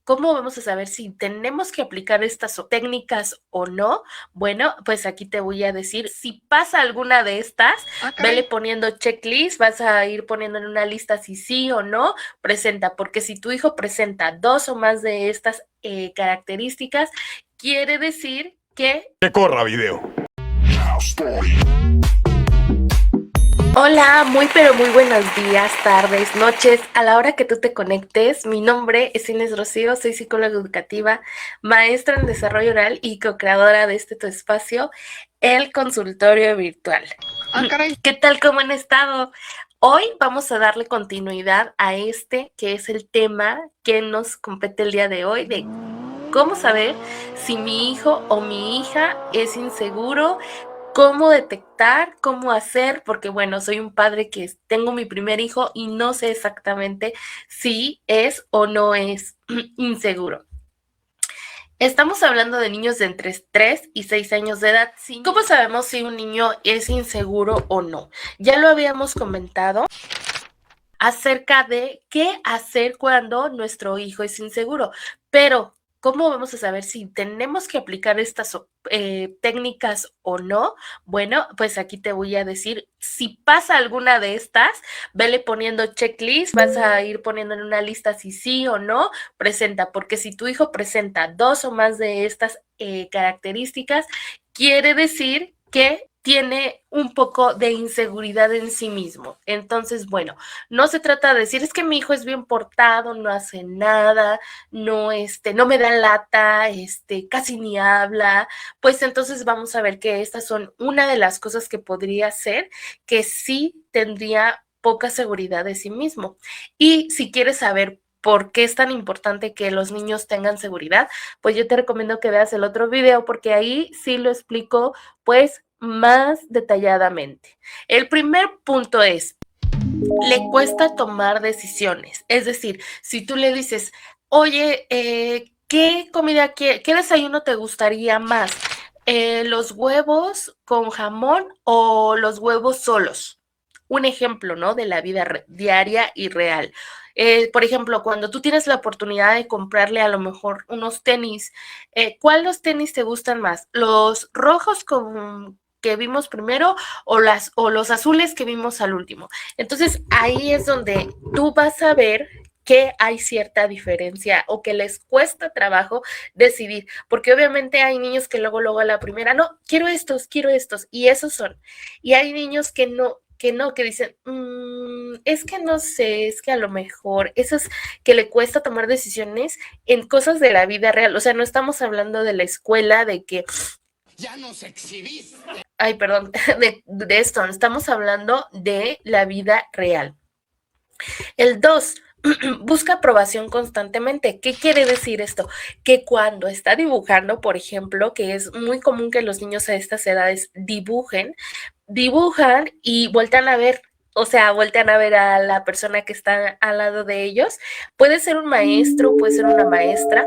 ¿Cómo vamos a saber si tenemos que aplicar estas técnicas o no? Bueno, pues aquí te voy a decir, si pasa alguna de estas, vele poniendo checklist, vas a ir poniendo en una lista si sí o no presenta, porque si tu hijo presenta dos o más de estas características, quiere decir que corra video. Hola, muy pero muy buenos días, tardes, noches, a la hora que tú te conectes. Mi nombre es Inés Rocío, soy psicóloga educativa, maestra en desarrollo oral y co-creadora de este tu espacio, el consultorio virtual. ¿Qué tal? ¿Cómo han estado? Hoy vamos a darle continuidad a este que es el tema que nos compete el día de hoy, de cómo saber si mi hijo o mi hija es inseguro, cómo detectar, cómo hacer, porque bueno, soy un padre que tengo mi primer hijo y no sé exactamente si es o no es inseguro. Estamos hablando de niños de entre 3 y 6 años de edad. ¿Cómo sabemos si un niño es inseguro o no? Ya lo habíamos comentado acerca de qué hacer cuando nuestro hijo es inseguro, pero ¿cómo vamos a saber si tenemos que aplicar estas técnicas o no? Bueno, pues aquí te voy a decir, si pasa alguna de estas, vele poniendo checklist, vas a ir poniendo en una lista si sí o no presenta, porque si tu hijo presenta dos o más de estas características, quiere decir que tiene un poco de inseguridad en sí mismo. Entonces, bueno, no se trata de decir, es que mi hijo es bien portado, no hace nada, no me da lata, casi ni habla. Pues entonces vamos a ver que estas son una de las cosas que podría ser que sí tendría poca seguridad de sí mismo. Y si quieres saber por qué es tan importante que los niños tengan seguridad, pues yo te recomiendo que veas el otro video porque ahí sí lo explico pues más detalladamente. El primer punto es, le cuesta tomar decisiones. Es decir, si tú le dices, oye, ¿qué comida, qué desayuno te gustaría más? ¿Los huevos con jamón o los huevos solos? Un ejemplo, ¿no? De la vida diaria y real. Por ejemplo, cuando tú tienes la oportunidad de comprarle a lo mejor unos tenis, ¿cuáles tenis te gustan más? ¿Los rojos que vimos primero o los azules que vimos al último? Entonces ahí es donde tú vas a ver que hay cierta diferencia o que les cuesta trabajo decidir, porque obviamente hay niños que luego a la primera, no, quiero estos, y esos son. Y hay niños que dicen, es que no sé, es que a lo mejor, eso es que le cuesta tomar decisiones en cosas de la vida real, o sea, no estamos hablando de la escuela, de que ya nos exhibiste. Ay, perdón, de esto, estamos hablando de la vida real. El 2, busca aprobación constantemente. ¿Qué quiere decir esto? Que cuando está dibujando, por ejemplo, que es muy común que los niños a estas edades dibujan y voltean a ver. O sea, voltean a ver a la persona que está al lado de ellos. Puede ser un maestro, puede ser una maestra,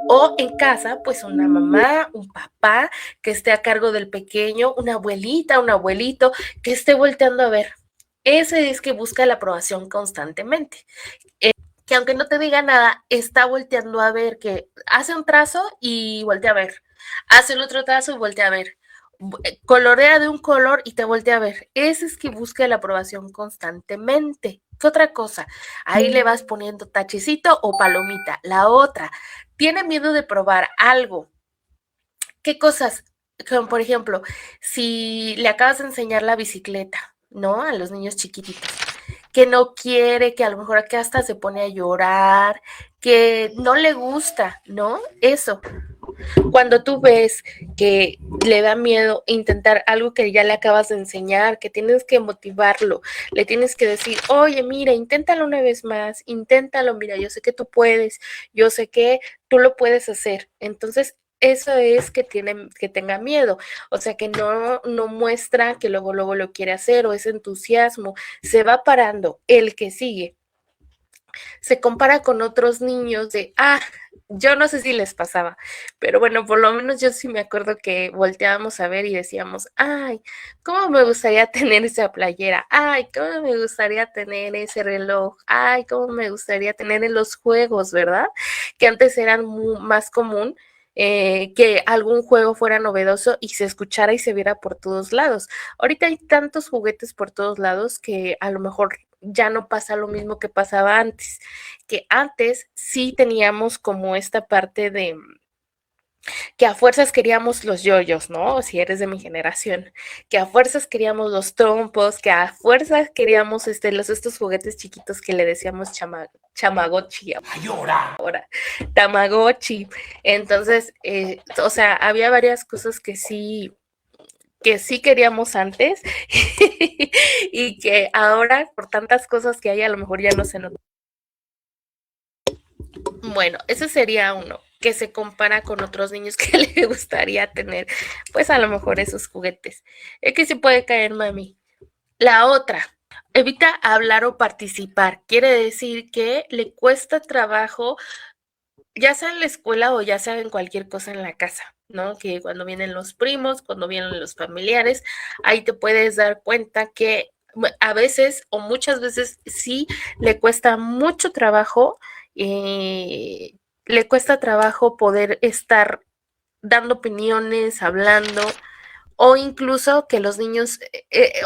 o en casa, pues una mamá, un papá que esté a cargo del pequeño, una abuelita, un abuelito que esté volteando a ver. Ese es que busca la aprobación constantemente. Que aunque no te diga nada, está volteando a ver, que hace un trazo y voltea a ver. Hace el otro trazo y voltea a ver. Colorea de un color y te voltea a ver. Ese es que busca la aprobación constantemente. ¿Qué otra cosa? Ahí le vas poniendo tachecito o palomita. La otra, tiene miedo de probar algo. ¿Qué cosas? Como por ejemplo, si le acabas de enseñar la bicicleta, ¿no? A los niños chiquititos, que no quiere, que a lo mejor acá hasta se pone a llorar, que no le gusta, ¿no? Eso. Cuando tú ves que le da miedo intentar algo que ya le acabas de enseñar, que tienes que motivarlo, le tienes que decir, oye, mira, inténtalo una vez más, inténtalo, mira, yo sé que tú puedes, yo sé que tú lo puedes hacer. Entonces, eso es que tenga miedo, o sea, que no muestra que luego lo quiere hacer o ese entusiasmo, se va parando. El que sigue se compara con otros niños de, Yo no sé si les pasaba, pero bueno, por lo menos yo sí me acuerdo que volteábamos a ver y decíamos, ay, cómo me gustaría tener esa playera, ay, cómo me gustaría tener ese reloj, ay, cómo me gustaría tener en los juegos, ¿verdad? Que antes eran más común que algún juego fuera novedoso y se escuchara y se viera por todos lados. Ahorita hay tantos juguetes por todos lados que a lo mejor ya no pasa lo mismo que pasaba antes, que antes sí teníamos como esta parte de que a fuerzas queríamos los yoyos, ¿no? Si eres de mi generación, que a fuerzas queríamos los trompos, que a fuerzas queríamos estos juguetes chiquitos que le decíamos chamagotchi ahora, tamagotchi. Entonces, o sea, había varias cosas que sí queríamos antes y que ahora por tantas cosas que hay a lo mejor ya no se nos. Bueno, ese sería uno que se compara con otros niños que le gustaría tener, pues a lo mejor esos juguetes. Es que se puede caer, mami. La otra, evita hablar o participar. Quiere decir que le cuesta trabajo, ya sea en la escuela o ya sea en cualquier cosa en la casa, ¿no? Que cuando vienen los primos, cuando vienen los familiares, ahí te puedes dar cuenta que a veces o muchas veces sí le cuesta mucho trabajo, eh, le cuesta trabajo poder estar dando opiniones, hablando, o incluso que los niños,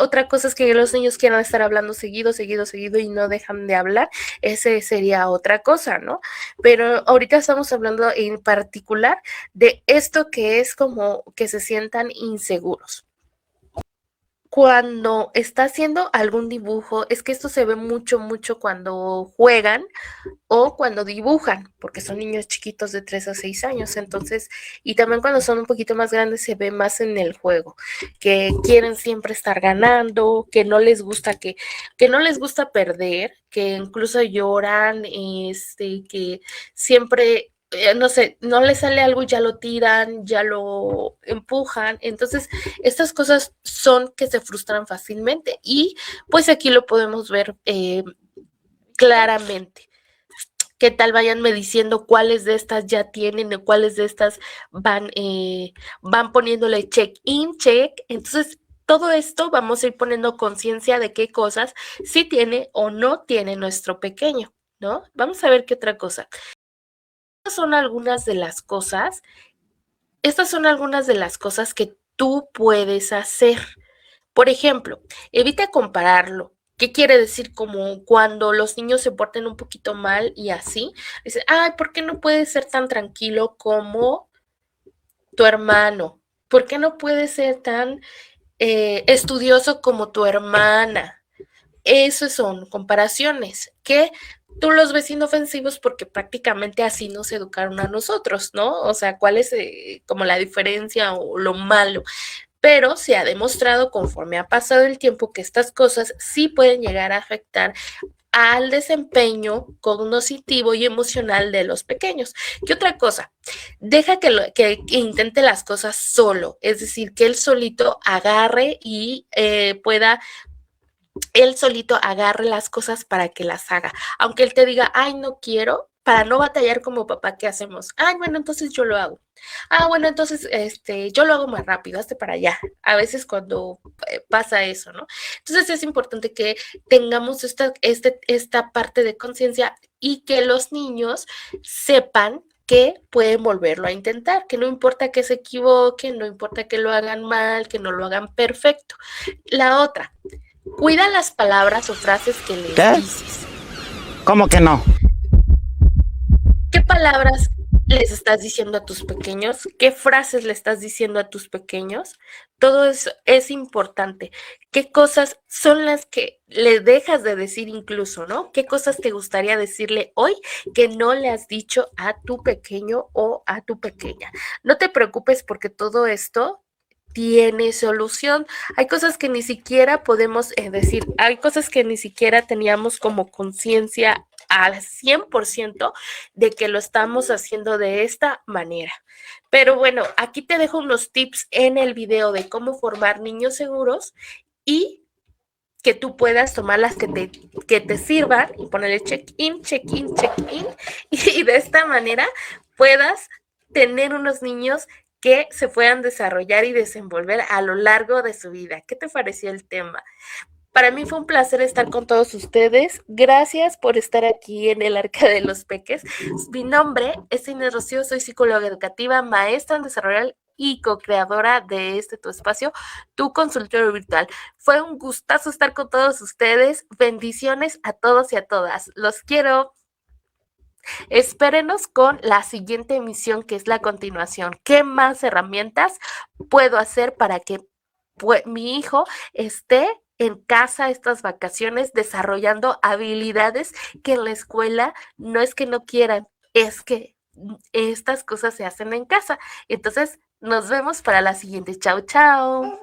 otra cosa es que los niños quieran estar hablando seguido, seguido, seguido y no dejan de hablar, ese sería otra cosa, ¿no? Pero ahorita estamos hablando en particular de esto que es como que se sientan inseguros. Cuando está haciendo algún dibujo, es que esto se ve mucho, mucho cuando juegan o cuando dibujan, porque son niños chiquitos de 3 a 6 años, entonces, y también cuando son un poquito más grandes se ve más en el juego, que quieren siempre estar ganando, que no les gusta perder, que incluso lloran, que siempre no sé, no les sale algo y ya lo tiran, ya lo empujan. Entonces, estas cosas son que se frustran fácilmente y pues aquí lo podemos ver claramente. ¿Qué tal? Váyanme diciendo cuáles de estas ya tienen o cuáles de estas van poniéndole check-in, check. Entonces, todo esto vamos a ir poniendo conciencia de qué cosas sí tiene o no tiene nuestro pequeño, ¿no? Vamos a ver qué otra cosa. Son algunas de las cosas, estas son algunas de las cosas que tú puedes hacer. Por ejemplo, evita compararlo. ¿Qué quiere decir? Como cuando los niños se porten un poquito mal y así, dice, ay, ¿por qué no puedes ser tan tranquilo como tu hermano? ¿Por qué no puedes ser tan estudioso como tu hermana? Esas son comparaciones que tú los ves inofensivos porque prácticamente así nos educaron a nosotros, ¿no? O sea, ¿cuál es como la diferencia o lo malo? Pero se ha demostrado conforme ha pasado el tiempo que estas cosas sí pueden llegar a afectar al desempeño cognitivo y emocional de los pequeños. ¿Qué otra cosa? Deja que intente las cosas solo, es decir, que él solito agarre y pueda él solito agarre las cosas para que las haga. Aunque él te diga, ay, no quiero, para no batallar como papá, ¿qué hacemos? Ay, bueno, entonces yo lo hago. Ah, bueno, entonces yo lo hago más rápido, hazte para allá. A veces cuando pasa eso, ¿no? Entonces es importante que tengamos esta parte de conciencia y que los niños sepan que pueden volverlo a intentar, que no importa que se equivoquen, no importa que lo hagan mal, que no lo hagan perfecto. La otra, cuida las palabras o frases que les ¿Qué? dices. ¿Cómo que no? ¿Qué palabras les estás diciendo a tus pequeños? ¿Qué frases le estás diciendo a tus pequeños? Todo eso es importante. ¿Qué cosas son las que le dejas de decir incluso, ¿no? ¿Qué cosas te gustaría decirle hoy que no le has dicho a tu pequeño o a tu pequeña? No te preocupes porque todo esto tiene solución. Hay cosas que ni siquiera podemos decir, hay cosas que ni siquiera teníamos como conciencia al 100% de que lo estamos haciendo de esta manera. Pero bueno, aquí te dejo unos tips en el video de cómo formar niños seguros y que tú puedas tomar las que te sirvan y ponerle check-in, check-in, check-in, y de esta manera puedas tener unos niños que se puedan desarrollar y desenvolver a lo largo de su vida. ¿Qué te pareció el tema? Para mí fue un placer estar con todos ustedes. Gracias por estar aquí en el Arca de los Peques. Mi nombre es Inés Rocío, soy psicóloga educativa, maestra en desarrollo y co-creadora de tu espacio, tu consultorio virtual. Fue un gustazo estar con todos ustedes. Bendiciones a todos y a todas. Los quiero. Espérenos con la siguiente emisión, que es la continuación. ¿Qué más herramientas puedo hacer para que mi hijo esté en casa estas vacaciones desarrollando habilidades que en la escuela no es que no quieran, es que estas cosas se hacen en casa? Entonces, nos vemos para la siguiente. Chao, chao.